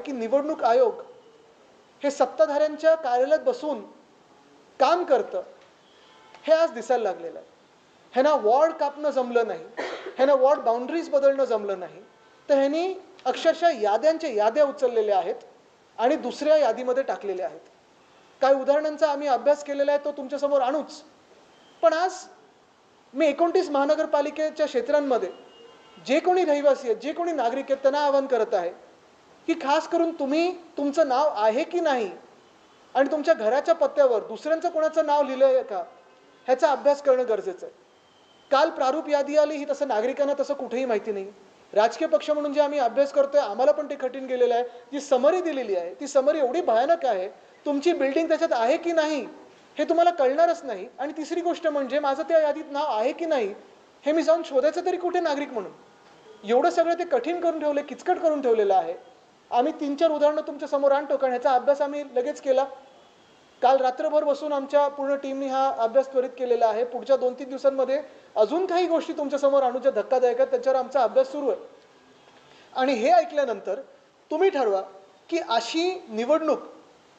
की निवडणूक आयोग हे सत्ताधाऱ्यांच्या कार्यालयात बसून काम करतं हे आज दिसायला लागलेलं आहे. ह्यांना वॉर्ड कापणं जमलं नाही, ह्यांना वॉर्ड बाउंड्रीज बदलणं जमलं नाही, तर ह्यांनी अक्षरशः याद्यांच्या याद्या उचललेल्या आहेत आणि दुसऱ्या यादीमध्ये टाकलेल्या आहेत. काही उदाहरणांचा आम्ही अभ्यास केलेला आहे, तो तुमच्यासमोर आणूच. पण आज मी 29 महानगरपालिकेच्या क्षेत्रांमध्ये जे कोणी रहिवासी आहेत, जे कोणी नागरिक आहेत, त्यांना आवाहन करत आहे की खास करून तुम्ही तुमचं नाव आहे की नाही आणि तुमच्या घराच्या पत्त्यावर दुसऱ्यांचं कोणाचं नाव लिहिलं आहे का ह्याचा अभ्यास करणं गरजेचं आहे. काल प्रारूप यादी आली, ही तसं नागरिकांना तसं कुठेही माहिती नाही. राजकीय पक्ष म्हणून जे आम्ही अभ्यास करतोय आम्हाला पण ते कठीण गेलेलं आहे. जी समरी दिलेली आहे ती समरी एवढी भयानक आहे, तुमची बिल्डिंग त्याच्यात आहे की नाही हे तुम्हाला कळणारच नाही. आणि तिसरी गोष्ट म्हणजे माझं त्या यादीत नाव आहे की नाही हे मी जाऊन शोधायचं तरी कुठे नागरिक म्हणून. एवढं सगळं ते कठीण करून ठेवले, किचकट करून ठेवलेलं आहे. आम्ही 3-4 उदाहरणं तुमच्या समोर आणतो, कारण ह्याचा अभ्यास आम्ही लगेच केला. काल रात्रभर बसून आमच्या पूर्ण टीमने हा अभ्यास त्वरित केलेला आहे. पुढच्या 2-3 दिवसांमध्ये अजून काही गोष्टी तुमच्यासमोर आणू ज्या धक्कादायक आहेत, त्याच्यावर आमचा अभ्यास सुरू आहे. आणि हे ऐकल्यानंतर तुम्ही ठरवा की अशी निवडणूक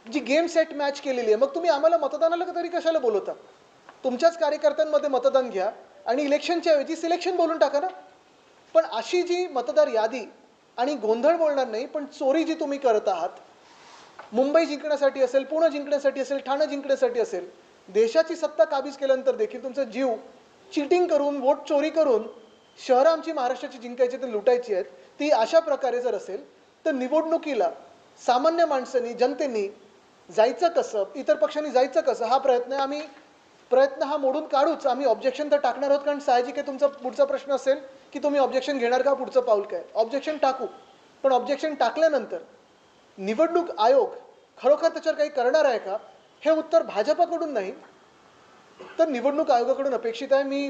जी गेम सेट मॅच केलेली आहे, मग तुम्ही आम्हाला मतदानाला तरी कशाला बोलवता? तुमच्याच कार्यकर्त्यांमध्ये मतदान घ्या आणि इलेक्शनच्या ऐवजी सिलेक्शन बोलून टाका ना. पण अशी जी मतदार यादी आणि गोंधळ बोलणार नाही, पण चोरी जी तुम्ही करत आहात, मुंबई जिंकण्यासाठी असेल, पुणे जिंकण्यासाठी असेल, ठाणे जिंकण्यासाठी असेल, देशाची सत्ता काबीज केल्यानंतर देखील तुमचा जीव चीटिंग करून, वोट चोरी करून शहरं आमची महाराष्ट्राची जिंकायची तर लुटायची आहेत, ती अशा प्रकारे जर असेल तर निवडणुकीला सामान्य माणसांनी, जनतेने जायचं कसं, इतर पक्षांनी जायचं कसं, हा प्रयत्न हा मोडून काढूच. आम्ही ऑब्जेक्शन तर टाकणार आहोत, कारण साहजिक आहे तुमचा पुढचा प्रश्न असेल की तुम्ही ऑब्जेक्शन घेणार का, पुढचं पाऊल काय. ऑब्जेक्शन टाकू, पण ऑब्जेक्शन टाकल्यानंतर निवडणूक आयोग खरोखर त्याच्यावर काही करणार आहे का, हे उत्तर भाजपकडून नाही तर निवडणूक आयोगाकडून अपेक्षित आहे. मी